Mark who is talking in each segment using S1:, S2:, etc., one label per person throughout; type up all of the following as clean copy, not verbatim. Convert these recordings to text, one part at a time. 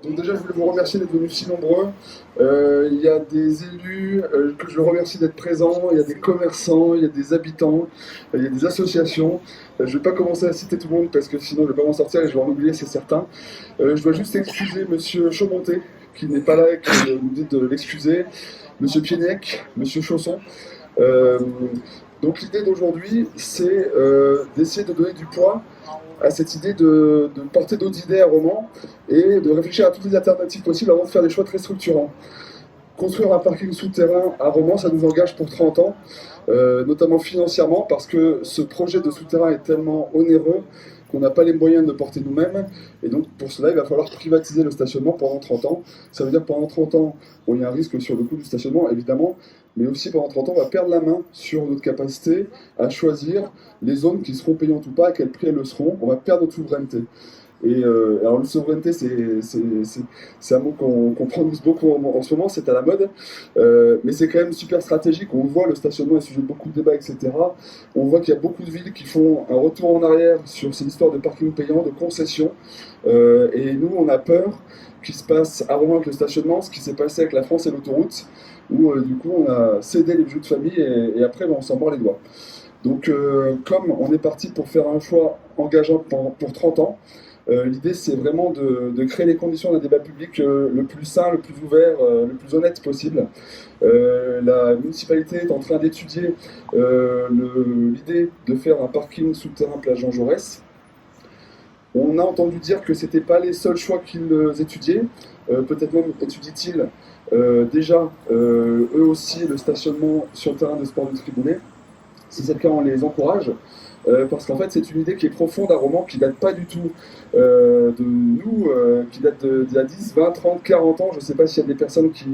S1: Donc déjà, je voulais vous remercier d'être venus si nombreux. Il y a des élus que je remercie d'être présents, il y a des commerçants, il y a des habitants, il y a des associations. Je ne vais pas commencer à citer tout le monde parce que sinon je ne vais pas m'en sortir et je vais en oublier, c'est certain. Je dois juste excuser Monsieur Chaumonté, qui n'est pas là et qui nous dit de l'excuser, Monsieur Pienec, Monsieur Chausson. Euh, donc l'idée d'aujourd'hui, c'est d'essayer de donner du poids à cette idée de porter d'autres idées à Romans et de réfléchir à toutes les alternatives possibles avant de faire des choix très structurants. Construire un parking souterrain à Romans, ça nous engage pour 30 ans, notamment financièrement, parce que ce projet de souterrain est tellement onéreux qu'on n'a pas les moyens de le porter nous-mêmes. Et donc, pour cela, il va falloir privatiser le stationnement pendant 30 ans. Ça veut dire que pendant 30 ans, bon, il y a un risque sur le coût du stationnement, évidemment, mais aussi pendant 30 ans, on va perdre la main sur notre capacité à choisir les zones qui seront payantes ou pas, à quel prix elles le seront. On va perdre notre souveraineté. Et alors, la souveraineté, c'est un mot qu'on prononce beaucoup en ce moment, c'est à la mode, mais c'est quand même super stratégique. On voit, le stationnement est sujet de beaucoup de débats, etc. On voit qu'il y a beaucoup de villes qui font un retour en arrière sur ces histoires de parking payant, de concessions, et nous, on a peur qu'il se passe à Rouen avec le stationnement, ce qui s'est passé avec la France et l'autoroute, où du coup, on a cédé les jeux de famille et après, on s'en mord les doigts. Donc, comme on est parti pour faire un choix engageant pour 30 ans, l'idée, c'est vraiment de créer les conditions d'un débat public le plus sain, le plus ouvert, le plus honnête possible. La municipalité est en train d'étudier l'idée de faire un parking souterrain place Jean Jaurès. On a entendu dire que ce n'était pas les seuls choix qu'ils étudiaient. Peut-être même étudient-ils déjà eux aussi le stationnement sur le terrain de sport de Triboulet. Si c'est le cas, on les encourage. Parce qu'en fait, c'est une idée qui est profonde à Romans, qui date pas du tout de nous, qui date d'il y a 10, 20, 30, 40 ans. Je ne sais pas s'il y a des personnes qui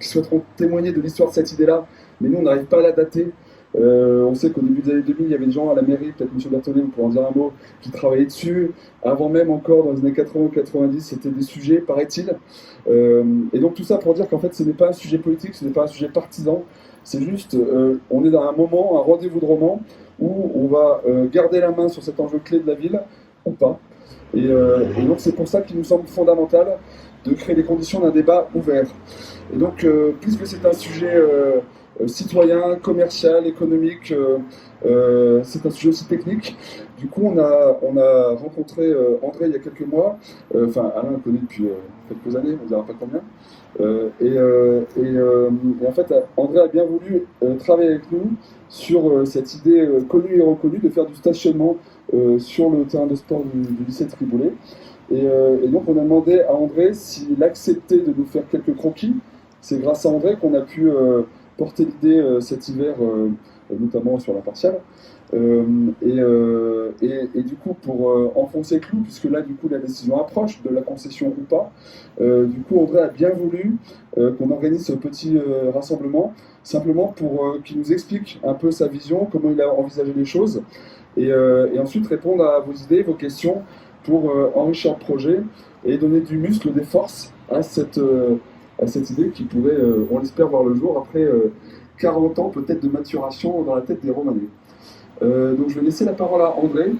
S1: souhaiteront témoigner de l'histoire de cette idée-là, mais nous, on n'arrive pas à la dater. On sait qu'au début des années 2000, il y avait des gens à la mairie, peut-être M. Berthollet, vous pourrez en dire un mot, qui travaillaient dessus. Avant même encore, dans les années 80 ou 90, c'était des sujets, paraît-il. Et donc tout ça pour dire qu'en fait, ce n'est pas un sujet politique, ce n'est pas un sujet partisan. C'est juste, on est dans un moment, un rendez-vous de Romans, où on va garder la main sur cet enjeu clé de la ville, ou pas. Et donc c'est pour ça qu'il nous semble fondamental de créer les conditions d'un débat ouvert. Et donc, puisque c'est un sujet citoyen, commercial, économique, c'est un sujet aussi technique. Du coup, on a rencontré André il y a quelques mois, enfin Alain le connaît depuis quelques années, on ne dira pas combien. Et en fait, André a bien voulu travailler avec nous sur cette idée connue et reconnue de faire du stationnement sur le terrain de sport du lycée de Triboulet. Et donc, on a demandé à André s'il acceptait de nous faire quelques croquis. C'est grâce à André qu'on a pu porter l'idée cet hiver, notamment sur la partiale. Et du coup, pour enfoncer le clou, puisque là, du coup, la décision approche de la concession ou pas, du coup, André a bien voulu qu'on organise ce petit rassemblement, simplement pour qu'il nous explique un peu sa vision, comment il a envisagé les choses, et ensuite répondre à vos idées, vos questions, pour enrichir le projet et donner du muscle, des forces à cette idée qui pourrait, on l'espère, voir le jour après 40 ans peut-être de maturation dans la tête des Romanais. Donc je vais laisser la parole à André,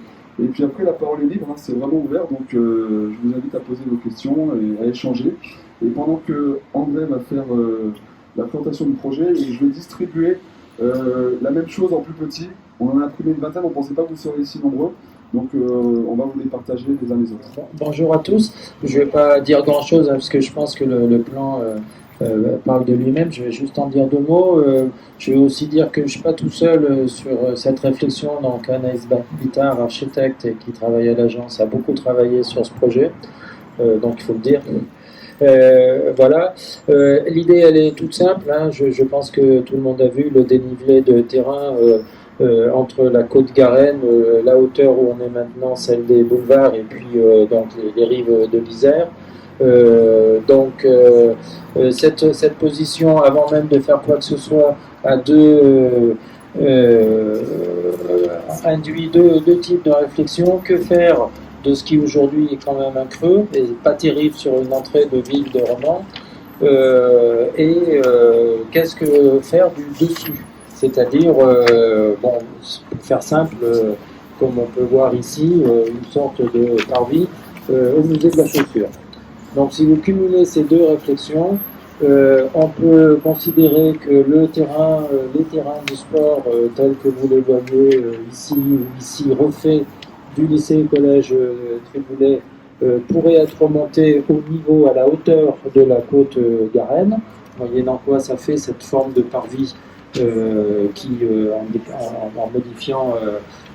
S1: et puis après la parole est libre, hein, c'est vraiment ouvert, donc je vous invite à poser vos questions et à échanger. Et pendant que André va faire la présentation du projet, je vais distribuer la même chose en plus petit. On en a imprimé une vingtaine, on ne pensait pas que vous seriez si nombreux. Donc on va vous les partager les uns les autres.
S2: Bonjour à tous. Je ne vais pas dire grand-chose hein, parce que je pense que le plan parle de lui-même. Je vais juste en dire deux mots. Je vais aussi dire que je ne suis pas tout seul sur cette réflexion. Donc Anaïs Bittard, architecte et qui travaille à l'agence, a beaucoup travaillé sur ce projet. Donc il faut le dire. Voilà. L'idée, elle est toute simple. Hein. Je pense que tout le monde a vu le dénivelé de terrain entre la côte Garenne, la hauteur où on est maintenant, celle des boulevards, et puis donc les rives de l'Isère. Cette position, avant même de faire quoi que ce soit, induit deux types de réflexion. Que faire de ce qui aujourd'hui est quand même un creux, et pas terrible sur une entrée de ville de Romans, qu'est-ce que faire du dessus? C'est-à-dire, pour faire simple, comme on peut voir ici, une sorte de parvis au musée de la chaussure. Donc si vous cumulez ces deux réflexions, on peut considérer que les terrains de sport tels que vous les voyez ici refaits du lycée collège Triboulet pourraient être remontés au niveau, à la hauteur de la côte Garenne, moyennant quoi ça fait cette forme de parvis qui, en modifiant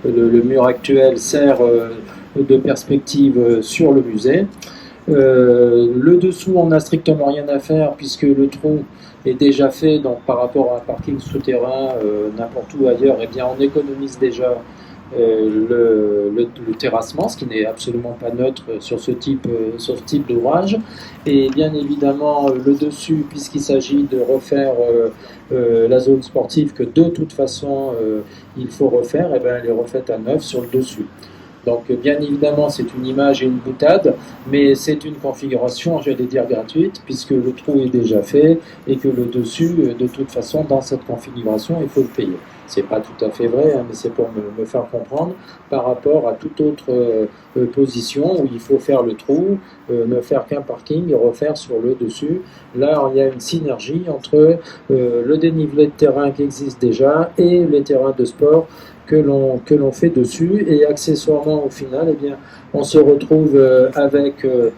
S2: le mur actuel, sert de perspective sur le musée. Le dessous, on n'a strictement rien à faire puisque le trou est déjà fait, donc par rapport à un parking souterrain n'importe où ailleurs, eh bien on économise déjà le terrassement, ce qui n'est absolument pas neutre sur ce type d'ouvrage. Et bien évidemment, le dessus, puisqu'il s'agit de refaire la zone sportive que de toute façon il faut refaire, eh bien, elle est refaite à neuf sur le dessus. Donc bien évidemment c'est une image et une boutade, mais c'est une configuration, j'allais dire gratuite, puisque le trou est déjà fait et que le dessus, de toute façon, dans cette configuration, il faut le payer. C'est pas tout à fait vrai, hein, mais c'est pour me faire comprendre par rapport à toute autre position où il faut faire le trou, ne faire qu'un parking et refaire sur le dessus. Là, il y a une synergie entre le dénivelé de terrain qui existe déjà et les terrains de sport que l'on fait dessus, et accessoirement au final, eh bien, on se retrouve avec une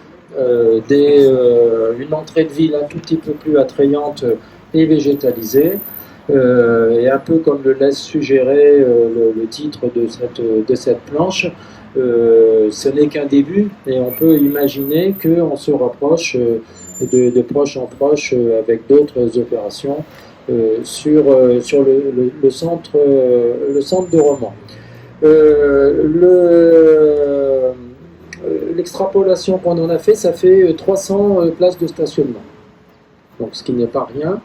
S2: entrée de ville un tout petit peu plus attrayante et végétalisée, et un peu comme le laisse suggérer le titre de cette planche, ce n'est qu'un début, et on peut imaginer qu'on se rapproche de proche en proche avec d'autres opérations sur le centre de Romans. L'extrapolation qu'on en a fait, ça fait 300 places de stationnement, donc ce qui n'est pas rien.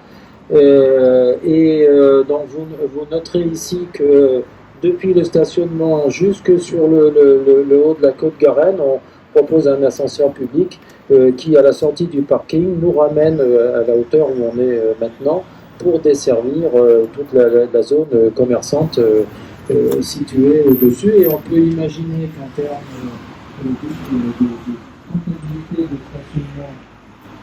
S2: Donc vous noterez ici que depuis le stationnement jusque sur le haut de la côte Garenne, on propose un ascenseur public qui, à la sortie du parking, nous ramène à la hauteur où on est maintenant, pour desservir toute la zone commerçante située au-dessus. Et on peut imaginer qu'en termes de comptabilité de stationnement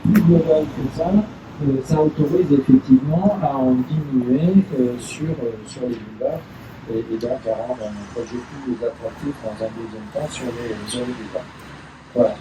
S2: plus global que ça autorise effectivement à en diminuer sur les boulevards et donc à rendre un projet plus attractif dans un deuxième temps sur les boulevards. Voilà.